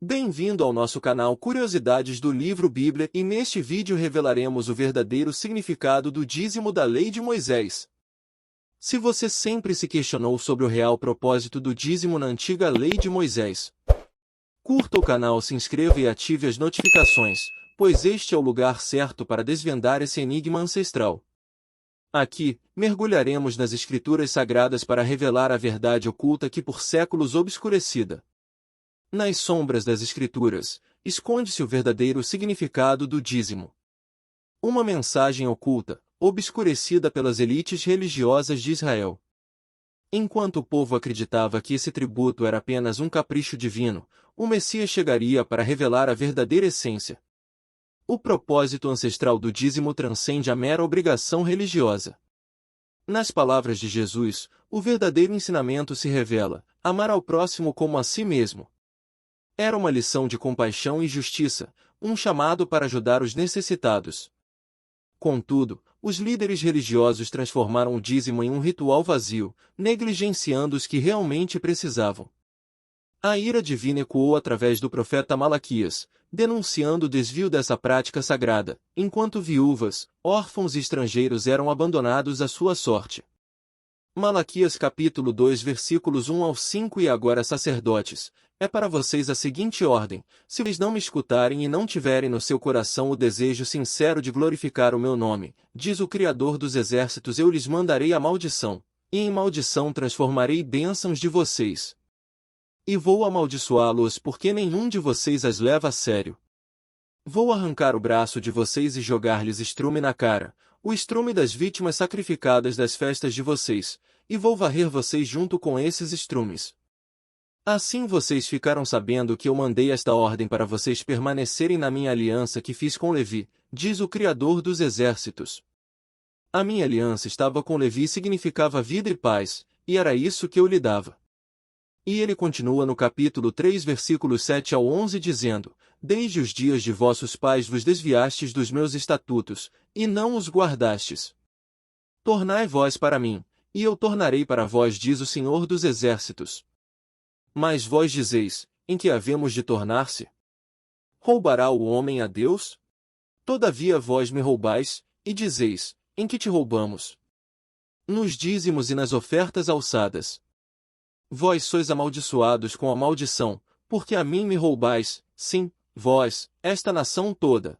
Bem-vindo ao nosso canal Curiosidades do Livro Bíblia e neste vídeo revelaremos o verdadeiro significado do dízimo da Lei de Moisés. Se você sempre se questionou sobre o real propósito do dízimo na antiga Lei de Moisés, curta o canal, se inscreva e ative as notificações, pois este é o lugar certo para desvendar esse enigma ancestral. Aqui, mergulharemos nas Escrituras Sagradas para revelar a verdade oculta que por séculos obscurecida. Nas sombras das Escrituras, esconde-se o verdadeiro significado do dízimo. Uma mensagem oculta, obscurecida pelas elites religiosas de Israel. Enquanto o povo acreditava que esse tributo era apenas um capricho divino, o Messias chegaria para revelar a verdadeira essência. O propósito ancestral do dízimo transcende a mera obrigação religiosa. Nas palavras de Jesus, o verdadeiro ensinamento se revela: amar ao próximo como a si mesmo. Era uma lição de compaixão e justiça, um chamado para ajudar os necessitados. Contudo, os líderes religiosos transformaram o dízimo em um ritual vazio, negligenciando os que realmente precisavam. A ira divina ecoou através do profeta Malaquias, denunciando o desvio dessa prática sagrada, enquanto viúvas, órfãos e estrangeiros eram abandonados à sua sorte. Malaquias capítulo 2 versículos 1 ao 5. E agora, sacerdotes, é para vocês a seguinte ordem: se eles não me escutarem e não tiverem no seu coração o desejo sincero de glorificar o meu nome, diz o Criador dos exércitos, eu lhes mandarei a maldição, e em maldição transformarei bênçãos de vocês. E vou amaldiçoá-los porque nenhum de vocês as leva a sério. Vou arrancar o braço de vocês e jogar-lhes estrume na cara, o estrume das vítimas sacrificadas das festas de vocês, e vou varrer vocês junto com esses estrumes. Assim vocês ficaram sabendo que eu mandei esta ordem para vocês permanecerem na minha aliança que fiz com Levi, diz o Criador dos exércitos. A minha aliança estava com Levi, significava vida e paz, e era isso que eu lhe dava. E ele continua no capítulo 3 versículos 7 ao 11 dizendo: desde os dias de vossos pais vos desviastes dos meus estatutos, e não os guardastes. Tornai vós para mim, e eu tornarei para vós, diz o Senhor dos exércitos. Mas vós dizeis: em que havemos de tornar-se? Roubará o homem a Deus? Todavia vós me roubais, e dizeis: em que te roubamos? Nos dízimos e nas ofertas alçadas. Vós sois amaldiçoados com a maldição, porque a mim me roubais, sim, vós, esta nação toda.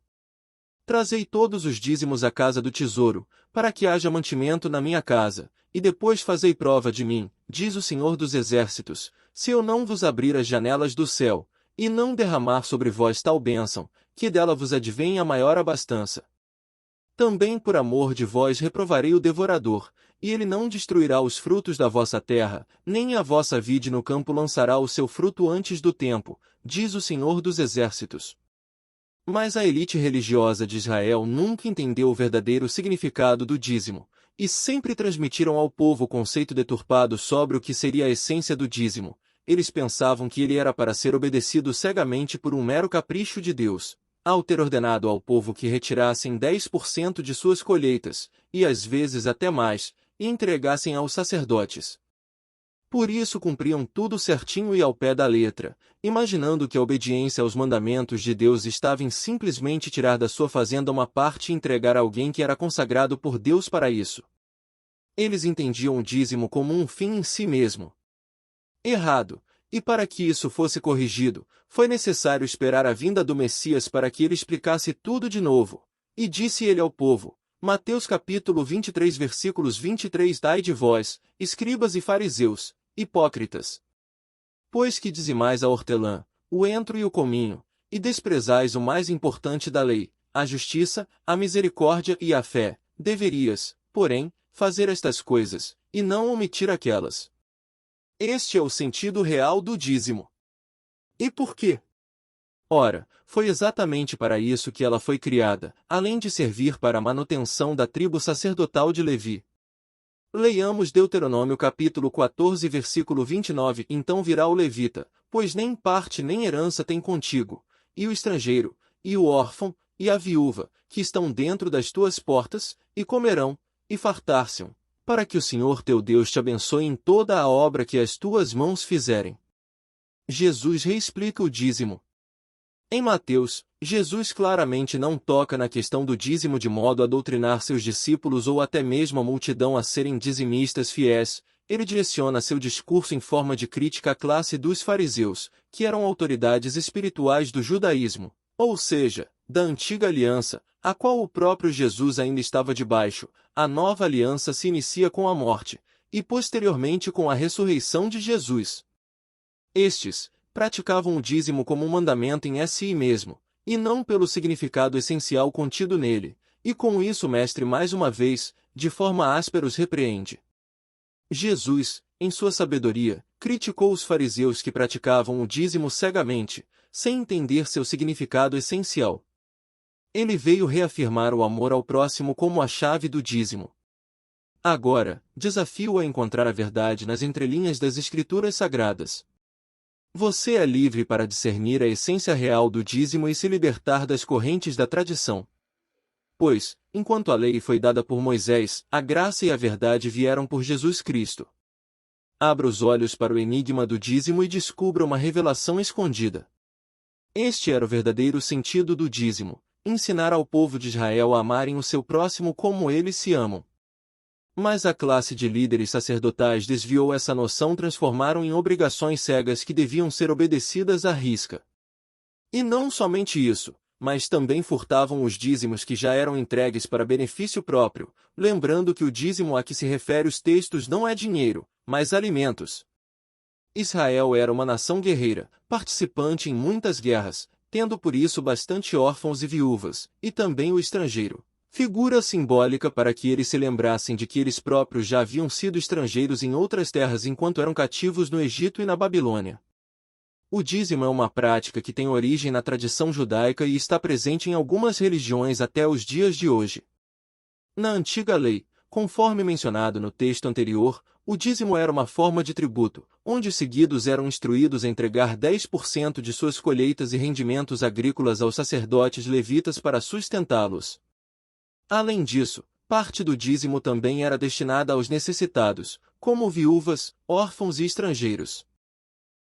Trazei todos os dízimos à casa do tesouro, para que haja mantimento na minha casa, e depois fazei prova de mim, diz o Senhor dos exércitos, se eu não vos abrir as janelas do céu, e não derramar sobre vós tal bênção, que dela vos advém a maior abastança. Também por amor de vós reprovarei o devorador, e ele não destruirá os frutos da vossa terra, nem a vossa vide no campo lançará o seu fruto antes do tempo, diz o Senhor dos exércitos. Mas a elite religiosa de Israel nunca entendeu o verdadeiro significado do dízimo, e sempre transmitiram ao povo o conceito deturpado sobre o que seria a essência do dízimo. Eles pensavam que ele era para ser obedecido cegamente por um mero capricho de Deus, ao ter ordenado ao povo que retirassem 10% de suas colheitas, e às vezes até mais, e entregassem aos sacerdotes. Por isso cumpriam tudo certinho e ao pé da letra, imaginando que a obediência aos mandamentos de Deus estava em simplesmente tirar da sua fazenda uma parte e entregar a alguém que era consagrado por Deus para isso. Eles entendiam o dízimo como um fim em si mesmo. Errado, e para que isso fosse corrigido, foi necessário esperar a vinda do Messias para que ele explicasse tudo de novo. E disse ele ao povo, Mateus capítulo 23 versículos 23: Dai de vós, escribas e fariseus, hipócritas! Pois que dizimais a hortelã, o entro e o cominho, e desprezais o mais importante da lei, a justiça, a misericórdia e a fé, deverias, porém, fazer estas coisas, e não omitir aquelas. Este é o sentido real do dízimo. E por quê? Ora, foi exatamente para isso que ela foi criada, além de servir para a manutenção da tribo sacerdotal de Levi. Leiamos Deuteronômio capítulo 14 versículo 29. Então virá o levita, pois nem parte nem herança tem contigo, e o estrangeiro, e o órfão, e a viúva, que estão dentro das tuas portas, e comerão, e fartar-se-ão, para que o Senhor teu Deus te abençoe em toda a obra que as tuas mãos fizerem. Jesus reexplica o dízimo. Em Mateus, Jesus claramente não toca na questão do dízimo de modo a doutrinar seus discípulos ou até mesmo a multidão a serem dizimistas fiéis. Ele direciona seu discurso em forma de crítica à classe dos fariseus, que eram autoridades espirituais do judaísmo, ou seja, da antiga aliança, a qual o próprio Jesus ainda estava debaixo. A nova aliança se inicia com a morte, e posteriormente com a ressurreição de Jesus. Estes praticavam o dízimo como um mandamento em si mesmo, e não pelo significado essencial contido nele, e com isso o mestre mais uma vez, de forma áspera os repreende. Jesus, em sua sabedoria, criticou os fariseus que praticavam o dízimo cegamente, sem entender seu significado essencial. Ele veio reafirmar o amor ao próximo como a chave do dízimo. Agora, desafio-o a encontrar a verdade nas entrelinhas das Escrituras Sagradas. Você é livre para discernir a essência real do dízimo e se libertar das correntes da tradição. Pois, enquanto a lei foi dada por Moisés, a graça e a verdade vieram por Jesus Cristo. Abra os olhos para o enigma do dízimo e descubra uma revelação escondida. Este era o verdadeiro sentido do dízimo: ensinar ao povo de Israel a amarem o seu próximo como eles se amam. Mas a classe de líderes sacerdotais desviou essa noção, transformaram em obrigações cegas que deviam ser obedecidas à risca. E não somente isso, mas também furtavam os dízimos que já eram entregues para benefício próprio, lembrando que o dízimo a que se refere os textos não é dinheiro, mas alimentos. Israel era uma nação guerreira, participante em muitas guerras, tendo por isso bastante órfãos e viúvas, e também o estrangeiro. Figura simbólica para que eles se lembrassem de que eles próprios já haviam sido estrangeiros em outras terras enquanto eram cativos no Egito e na Babilônia. O dízimo é uma prática que tem origem na tradição judaica e está presente em algumas religiões até os dias de hoje. Na antiga lei, conforme mencionado no texto anterior, o dízimo era uma forma de tributo, onde os seguidos eram instruídos a entregar 10% de suas colheitas e rendimentos agrícolas aos sacerdotes levitas para sustentá-los. Além disso, parte do dízimo também era destinada aos necessitados, como viúvas, órfãos e estrangeiros.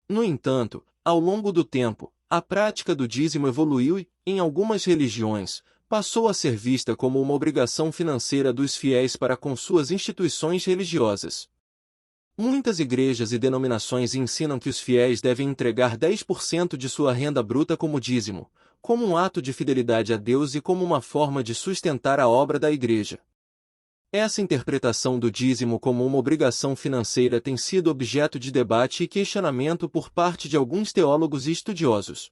No entanto, ao longo do tempo, a prática do dízimo evoluiu e, em algumas religiões, passou a ser vista como uma obrigação financeira dos fiéis para com suas instituições religiosas. Muitas igrejas e denominações ensinam que os fiéis devem entregar 10% de sua renda bruta como dízimo, como um ato de fidelidade a Deus e como uma forma de sustentar a obra da igreja. Essa interpretação do dízimo como uma obrigação financeira tem sido objeto de debate e questionamento por parte de alguns teólogos e estudiosos.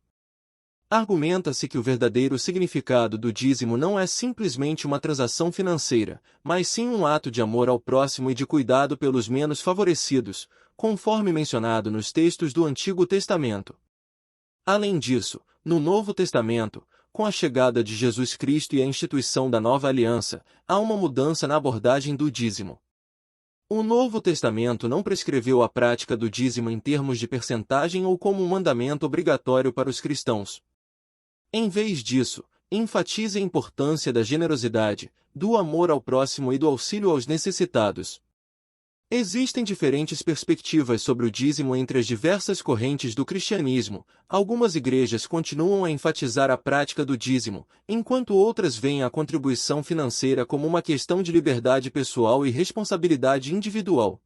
Argumenta-se que o verdadeiro significado do dízimo não é simplesmente uma transação financeira, mas sim um ato de amor ao próximo e de cuidado pelos menos favorecidos, conforme mencionado nos textos do Antigo Testamento. Além disso, no Novo Testamento, com a chegada de Jesus Cristo e a instituição da nova aliança, há uma mudança na abordagem do dízimo. O Novo Testamento não prescreveu a prática do dízimo em termos de percentagem ou como um mandamento obrigatório para os cristãos. Em vez disso, enfatiza a importância da generosidade, do amor ao próximo e do auxílio aos necessitados. Existem diferentes perspectivas sobre o dízimo entre as diversas correntes do cristianismo. Algumas igrejas continuam a enfatizar a prática do dízimo, enquanto outras veem a contribuição financeira como uma questão de liberdade pessoal e responsabilidade individual.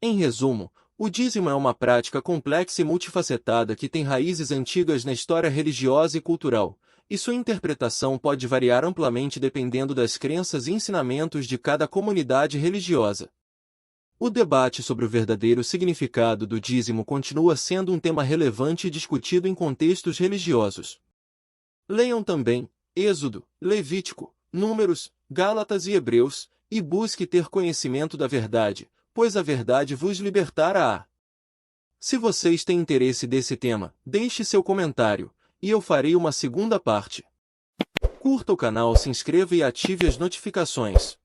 Em resumo, o dízimo é uma prática complexa e multifacetada que tem raízes antigas na história religiosa e cultural, e sua interpretação pode variar amplamente dependendo das crenças e ensinamentos de cada comunidade religiosa. O debate sobre o verdadeiro significado do dízimo continua sendo um tema relevante e discutido em contextos religiosos. Leiam também Êxodo, Levítico, Números, Gálatas e Hebreus, e busque ter conhecimento da verdade, pois a verdade vos libertará. Se vocês têm interesse desse tema, deixe seu comentário, e eu farei uma segunda parte. Curta o canal, se inscreva e ative as notificações,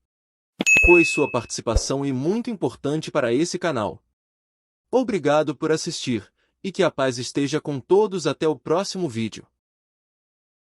pois sua participação é muito importante para esse canal. Obrigado por assistir, e que a paz esteja com todos até o próximo vídeo.